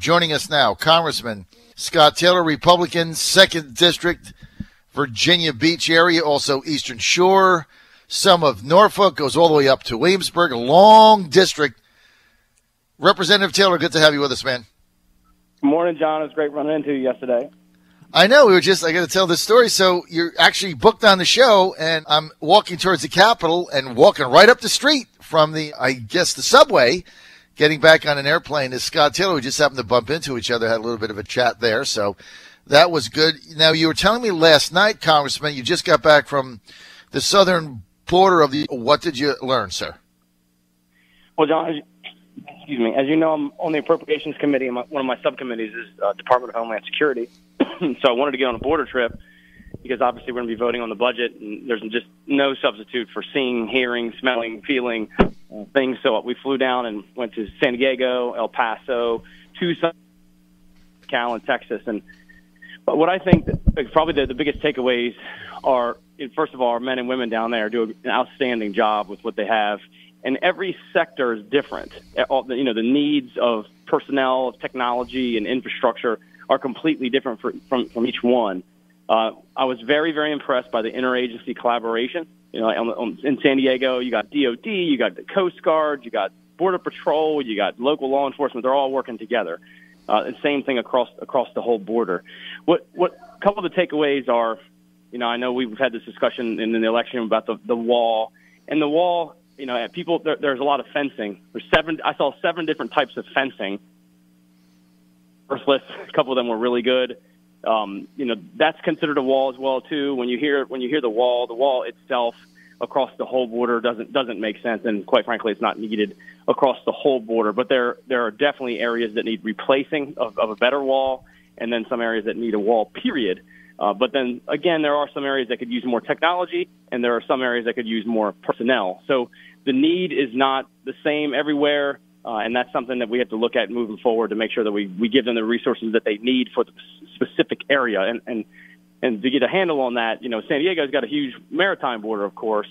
Joining us now, Congressman Scott Taylor, Republican, 2nd District, Virginia Beach area, also Eastern Shore, some of Norfolk, goes all the way up to Williamsburg, a long district. Representative Taylor, good to have you with us, man. Good morning, John. It was great running into you yesterday. I know. I got to tell this story. So you're actually booked on the show, and I'm walking towards the Capitol and walking right up the street from the subway, getting back on an airplane is Scott Taylor. We just happened to bump into each other, had a little bit of a chat there. So that was good. Now, you were telling me last night, Congressman, you just got back from the southern border of what did you learn, sir? Well, John, as you know, I'm on the Appropriations Committee, and one of my subcommittees is Department of Homeland Security. So I wanted to get on a border trip because obviously we're going to be voting on the budget, and there's just no substitute for seeing, hearing, smelling, feeling things. So we flew down and went to San Diego, El Paso, Tucson, McAllen, Texas. But what I think that probably the biggest takeaways are, first of all, our men and women down there do an outstanding job with what they have. And every sector is different. The needs of personnel, of technology, and infrastructure are completely different from each one. I was very, very impressed by the interagency collaboration. In San Diego, you got DOD, you got the Coast Guard, you got Border Patrol, you got local law enforcement. They're all working together. And same thing across the whole border. What a couple of the takeaways are, I know we've had this discussion in the election about the wall. And the wall, people, there's a lot of fencing. I saw 7 different types of fencing. First list, a couple of them were really good. That's considered a wall as well too. When you hear the wall itself across the whole border doesn't make sense, and quite frankly, it's not needed across the whole border. But there are definitely areas that need replacing of a better wall, and then some areas that need a wall. Period. But then again, there are some areas that could use more technology, and there are some areas that could use more personnel. So the need is not the same everywhere. And that's something that we have to look at moving forward to make sure that we give them the resources that they need for the specific area. And to get a handle on that, San Diego's got a huge maritime border, of course,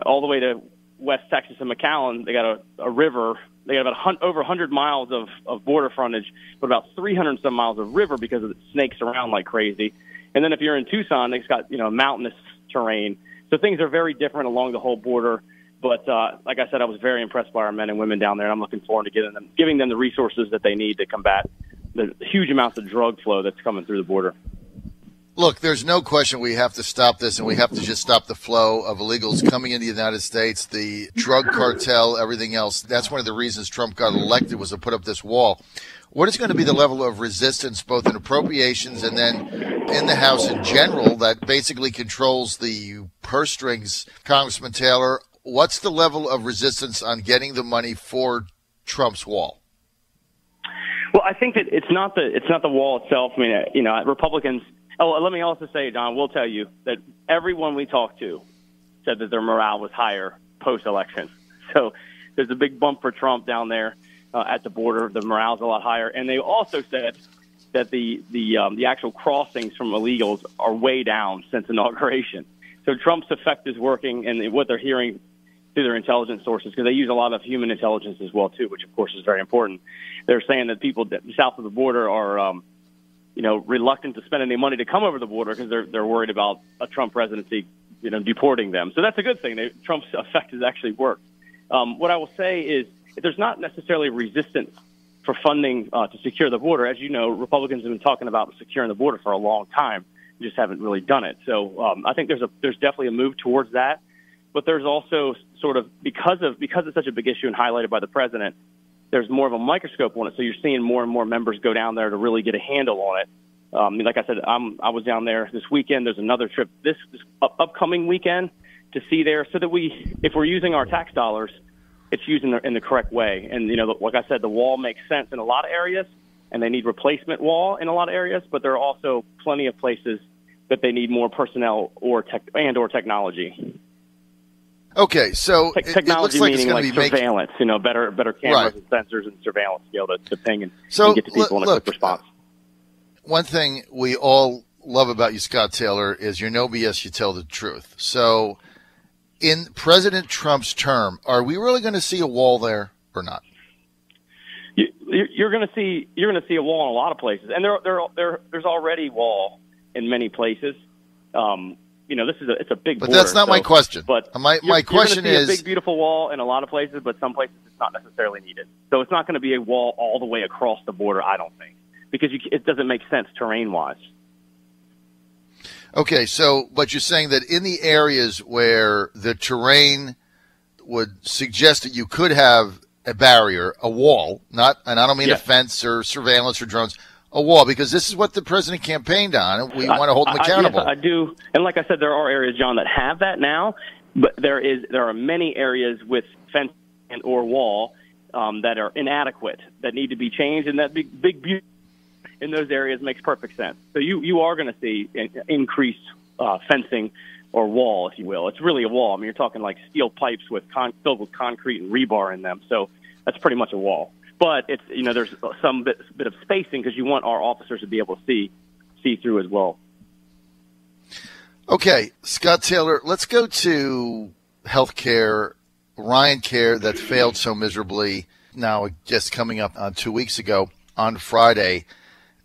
all the way to West Texas and McAllen. They got a river. They got about over 100 miles of border frontage, but about 300 some miles of river because it snakes around like crazy. And then if you're in Tucson, they've got, mountainous terrain. So things are very different along the whole border. But like I said, I was very impressed by our men and women down there, and I'm looking forward to giving them the resources that they need to combat the huge amounts of drug flow that's coming through the border. Look, there's no question we have to stop this, and we have to just stop the flow of illegals coming into the United States, the drug cartel, everything else. That's one of the reasons Trump got elected, was to put up this wall. What is going to be the level of resistance, both in appropriations and then in the House in general, that basically controls the purse strings, Congressman Taylor? What's the level of resistance on getting the money for Trump's wall? Well, I think that it's not the wall itself. I mean, Republicans. Oh, let me also say, John, we'll tell you that everyone we talked to said that their morale was higher post-election. So there's a big bump for Trump down there at the border. The morale's a lot higher, and they also said that the actual crossings from illegals are way down since inauguration. So Trump's effect is working, and what they're hearing through their intelligence sources, because they use a lot of human intelligence as well too, which of course is very important. They're saying that people south of the border are, reluctant to spend any money to come over the border because they're worried about a Trump presidency, deporting them. So that's a good thing. Trump's effect has actually worked. What I will say is there's not necessarily resistance for funding to secure the border. As you know, Republicans have been talking about securing the border for a long time. Just haven't really done it. So I think there's definitely a move towards that. But there's also sort of, because it's such a big issue and highlighted by the president, there's more of a microscope on it. So you're seeing more and more members go down there to really get a handle on it. Like I said, I was down there this weekend. There's another trip this upcoming weekend to see there, so that if we're using our tax dollars, it's used in the correct way. And, like I said, the wall makes sense in a lot of areas, and they need replacement wall in a lot of areas, but there are also plenty of places that they need more personnel or technology. Okay, so technology it looks like meaning it's like surveillance, better cameras and sensors and surveillance to be able to ping and get to people in a quick response. One thing we all love about you, Scott Taylor, is you're no BS, you tell the truth. So in President Trump's term, are we really going to see a wall there or not? You're going to see a wall in a lot of places, and there's already wall in many places. It's a big. But border, that's not my question. But my question is a big beautiful wall in a lot of places, but some places it's not necessarily needed. So it's not going to be a wall all the way across the border, I don't think, because it doesn't make sense terrain wise. Okay, but you're saying that in the areas where the terrain would suggest that you could have a barrier, a wall, and I don't mean a fence or surveillance or drones, a wall, because this is what the president campampaigned on, and we want to hold him accountable. Yes, I do. And like I said, there are areas, John, that have that now, but there are many areas with fence and or wall that are inadequate, that need to be changed, and that big beauty in those areas makes perfect sense. So you are going to see increased fencing or wall, if you will. It's really a wall. I mean, you're talking like steel pipes filled with concrete and rebar in them. So that's pretty much a wall. But it's there's some bit of spacing because you want our officers to be able to see through as well. Okay, Scott Taylor, let's go to healthcare, Ryan Care, that failed so miserably. Now, just coming up on 2 weeks ago on Friday,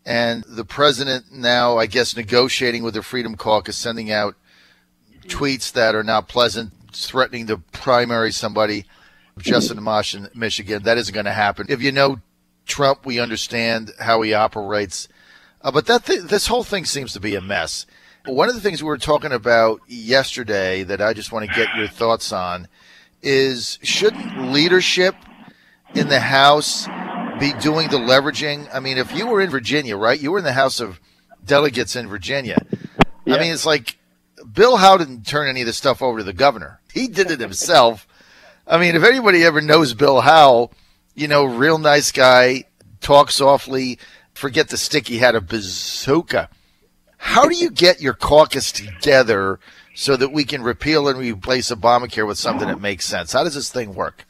and the president now, I guess, negotiating with the Freedom Caucus, sending out tweets that are not pleasant, threatening to primary somebody, Justin Amash in Michigan. That isn't going to happen. If you know Trump, we understand how he operates. But this whole thing seems to be a mess. One of the things we were talking about yesterday that I just want to get your thoughts on is, shouldn't leadership in the House be doing the leveraging? I mean, if you were in Virginia, right, you were in the House of Delegates in Virginia. Yeah. I mean, it's like Bill Howe didn't turn any of this stuff over to the governor. He did it himself. I mean, if anybody ever knows Bill Howe, real nice guy, talk softly, forget the stick, he had a bazooka. How do you get your caucus together so that we can repeal and replace Obamacare with something that makes sense? How does this thing work?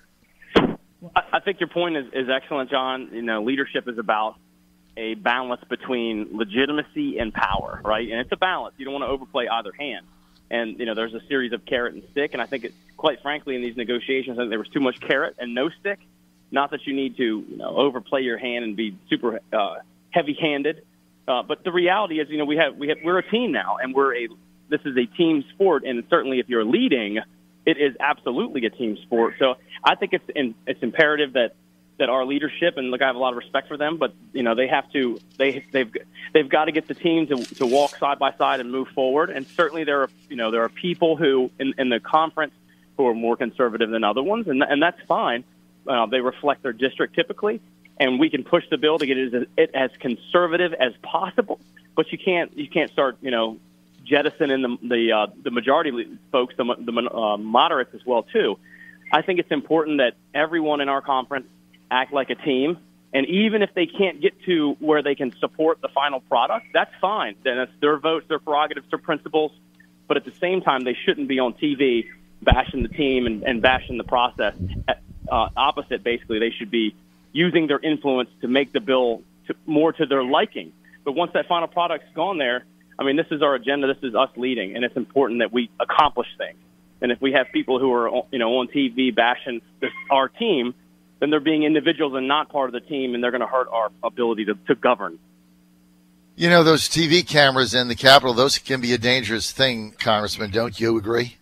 I think your point is excellent, John. Leadership is about a balance between legitimacy and power, right? And it's a balance. You don't want to overplay either hand. And, there's a series of carrot and stick. And I think, quite frankly, in these negotiations, I think there was too much carrot and no stick. Not that you need to, overplay your hand and be super heavy-handed. But the reality is, we're a team now, and this is a team sport. And certainly if you're leading, it is absolutely a team sport. So I think it's imperative that our leadership, and look, I have a lot of respect for them, but they have to, they've got to get the team to walk side by side and move forward. And certainly there are people who in the conference who are more conservative than other ones, and that's fine. They reflect their district typically, and we can push the bill to get it as conservative as possible. But you can't start jettisoning the majority folks, the moderates as well too. I think it's important that everyone in our conference act like a team, and even if they can't get to where they can support the final product, that's fine. Then it's their votes, their prerogatives, their principles. But at the same time, they shouldn't be on TV bashing the team and bashing the process. Opposite, basically, they should be using their influence to make the bill more to their liking. But once that final product's gone there, I mean, this is our agenda. This is us leading, and it's important that we accomplish things. And if we have people who are, on TV bashing our team, then they're being individuals and not part of the team, and they're going to hurt our ability to govern. Those TV cameras in the Capitol, those can be a dangerous thing, Congressman. Don't you agree?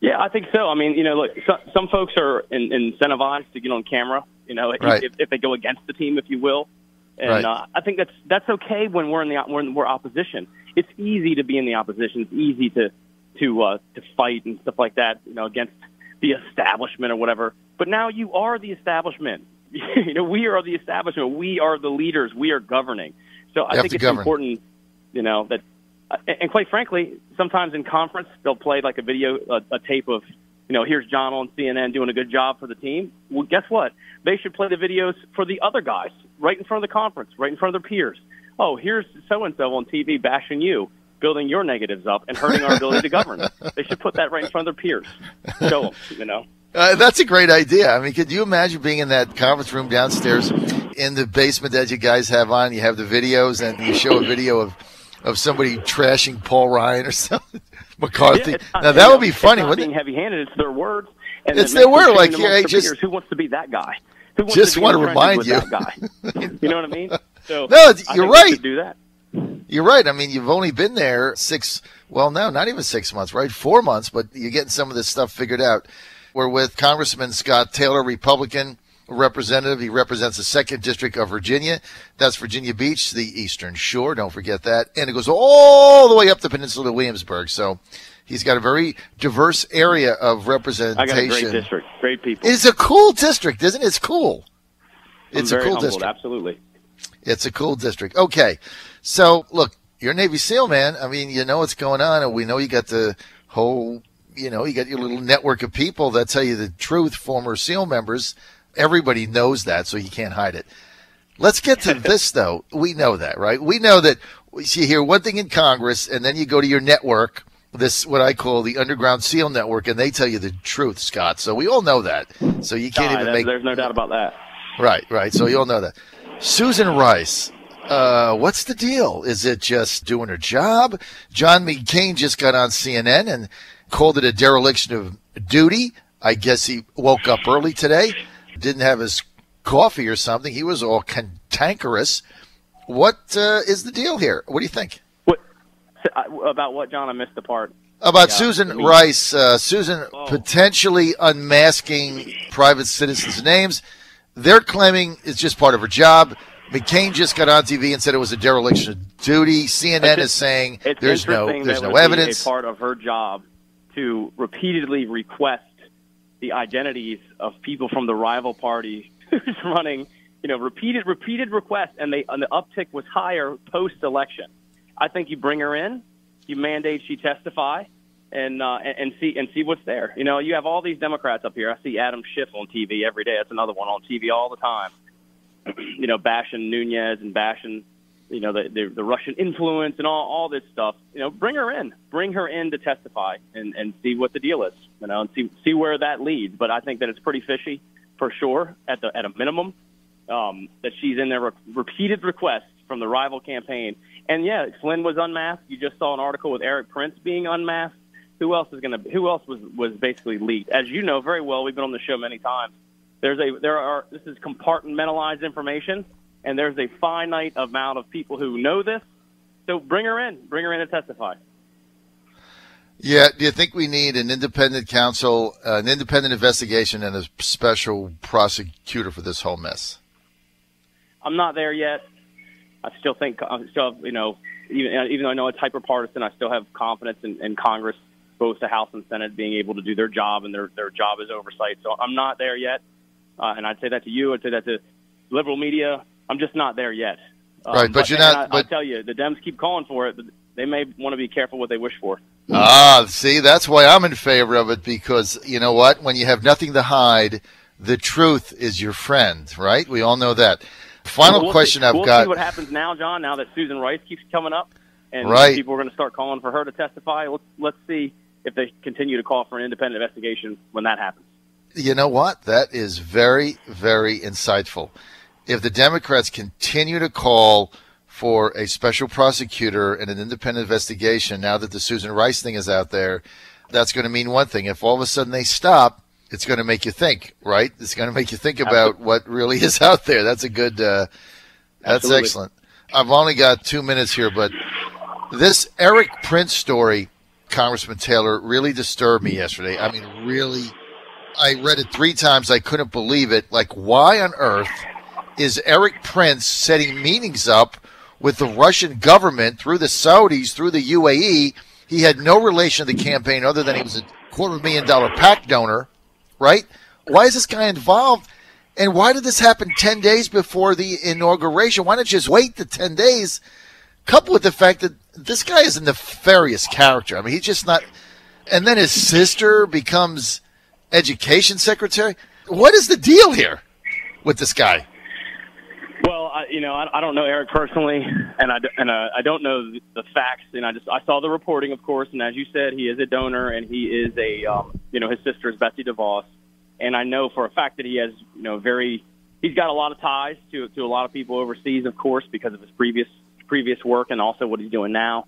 Yeah, I think so. I mean, look, some folks are incentivized to get on camera, right. if they go against the team, if you will. And right. I think that's okay when we're opposition. It's easy to be in the opposition. It's easy to fight and stuff like that, against the establishment or whatever. But now you are the establishment. We are the establishment. We are the leaders. We are governing. So I think it's important, that, and quite frankly, sometimes in conference, they'll play like a video, a tape of, here's John on CNN doing a good job for the team. Well, guess what? They should play the videos for the other guys right in front of the conference, right in front of their peers. Oh, here's so-and-so on TV bashing you, building your negatives up and hurting our ability to govern. They should put that right in front of their peers. Show them, That's a great idea. I mean, could you imagine being in that conference room downstairs in the basement that you guys have on? You have the videos, and you show a video of somebody trashing Paul Ryan or something, McCarthy. Yeah, now, that would be funny, wouldn't it? Being heavy-handed, it's their words. And it's their word. Like, hey, just who wants to be that guy? Who wants Just to be want to in trenches remind with that guy? You know what I mean? So No, I you're think we right. should do that. You're right. I mean, you've only been there not even 6 months, right? 4 months, but you're getting some of this stuff figured out. We're with Congressman Scott Taylor, Republican representative. He represents the 2nd District of Virginia. That's Virginia Beach, the Eastern Shore. Don't forget that. And it goes all the way up the peninsula to Williamsburg. So he's got a very diverse area of representation. I got a great district, great people. It's a cool district, isn't it? It's cool. It's a cool district. Absolutely. It's a cool district. Okay. So, look, you're a Navy SEAL, man. I mean, you know what's going on, and we know you got the whole, you got your little network of people that tell you the truth, former SEAL members. Everybody knows that, so you can't hide it. Let's get to this, though. We know that, right? We know that you hear one thing in Congress, and then you go to your network, this what I call the Underground SEAL Network, and they tell you the truth, Scott. So we all know that. So you can't even make... There's no doubt about that. Right. So you all know that. Susan Rice, what's the deal? Is it just doing her job? John McCain just got on CNN and called it a dereliction of duty. I guess he woke up early today, didn't have his coffee or something. He was all cantankerous. What is the deal here? What do you think? About what, John? I missed the part. About Susan Rice, potentially unmasking private citizens' names. They're claiming it's just part of her job. McCain just got on TV and said it was a dereliction of duty. CNN is saying there's no evidence. It's part of her job to repeatedly request the identities of people from the rival party who's running. Repeated requests, and the uptick was higher post-election. I think you bring her in, you mandate she testify, and see what's there. You have all these Democrats up here. I see Adam Schiff on TV every day. That's another one on TV all the time. Bashing Nunez and bashing, the Russian influence and all this stuff. Bring her in to testify and see what the deal is. And see where that leads. But I think that it's pretty fishy for sure at a minimum. That she's in there repeated requests from the rival campaign. And yeah, Flynn was unmasked. You just saw an article with Eric Prince being unmasked. Who else was basically leaked? As you know very well, we've been on the show many times. This is compartmentalized information, and there's a finite amount of people who know this. So bring her in to testify. Yeah, do you think we need an independent counsel, an independent investigation, and a special prosecutor for this whole mess? I'm not there yet. I still think, even though I know it's hyper-partisan, I still have confidence in Congress, both the House and Senate, being able to do their job, and their job is oversight. So I'm not there yet. And I'd say that to you. I'd say that to liberal media. I'm just not there yet. Right, but you're not. I tell you, the Dems keep calling for it, but they may want to be careful what they wish for. See, that's why I'm in favor of it, because you know what? When you have nothing to hide, the truth is your friend, right? We all know that. Final question I've got. We'll see what happens now, John, now that Susan Rice keeps coming up, and people are going to start calling for her to testify. Let's see if they continue to call for an independent investigation when that happens. You know what? That is very, very insightful. If the Democrats continue to call for a special prosecutor and an independent investigation now that the Susan Rice thing is out there, that's going to mean one thing. If all of a sudden they stop, it's going to make you think, right? It's going to make you think about what really is out there. That's a good, that's Absolutely. Excellent. I've only got 2 minutes here, but this Eric Prince story, Congressman Taylor, really disturbed me yesterday. I mean, really. I read it 3 times. I couldn't believe it. Like, why on earth is Eric Prince setting meetings up with the Russian government through the Saudis, through the UAE? He had no relation to the campaign other than he was a $250,000 PAC donor, right? Why is this guy involved? And why did this happen 10 days before the inauguration? Why not just wait the 10 days, coupled with the fact that this guy is a nefarious character? I mean, he's just not. And then his sister becomes education secretary. What is the deal here with this guy? Well, I don't know Eric personally, and I don't know the facts. And I saw the reporting, of course, and as you said, he is a donor, and he is his sister is Betsy DeVos, and I know for a fact that he has he's got a lot of ties to a lot of people overseas, of course, because of his previous work and also what he's doing now.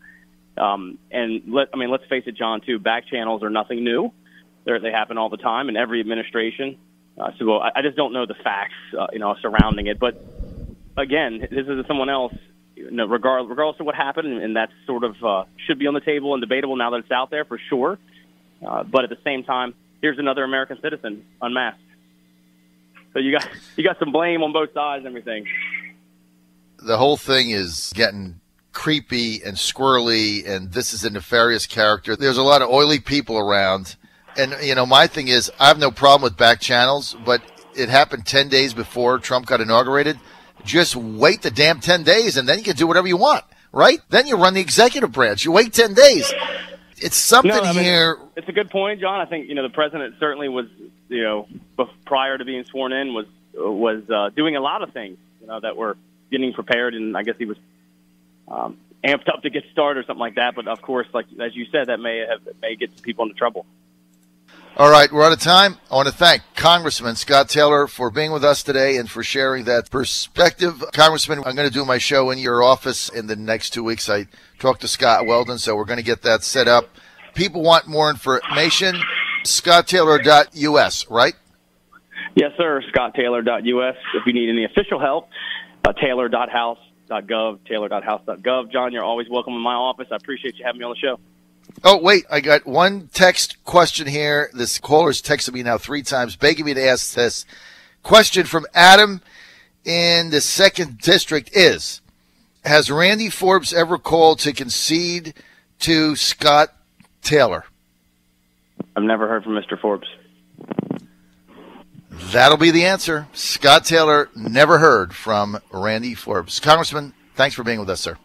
Let's face it, John, too. Back channels are nothing new. They happen all the time in every administration. So I just don't know the facts, surrounding it. But again, this is someone else. Regardless of what happened, and that sort of should be on the table and debatable now that it's out there for sure. But at the same time, here's another American citizen unmasked. So you got some blame on both sides and everything. The whole thing is getting creepy and squirrely, and this is a nefarious character. There's a lot of oily people around. And, my thing is, I have no problem with back channels, but it happened 10 days before Trump got inaugurated. Just wait the damn 10 days, and then you can do whatever you want, right? Then you run the executive branch. You wait 10 days. It's something here. It's a good point, John. I think, the president certainly was, prior to being sworn in, was doing a lot of things, that were getting prepared, and I guess he was amped up to get started or something like that. But, of course, as you said, that may get some people into trouble. All right, we're out of time. I want to thank Congressman Scott Taylor for being with us today and for sharing that perspective. Congressman, I'm going to do my show in your office in the next 2 weeks. I talked to Scott Weldon, so we're going to get that set up. People want more information, scotttaylor.us, right? Yes, sir, scotttaylor.us. If you need any official help, taylor.house.gov, taylor.house.gov. John, you're always welcome in my office. I appreciate you having me on the show. Oh, wait, I got one text question here. This caller's texted me now 3 times, begging me to ask this. Question from Adam in the 2nd District is, has Randy Forbes ever called to concede to Scott Taylor? I've never heard from Mr. Forbes. That'll be the answer. Scott Taylor never heard from Randy Forbes. Congressman, thanks for being with us, sir.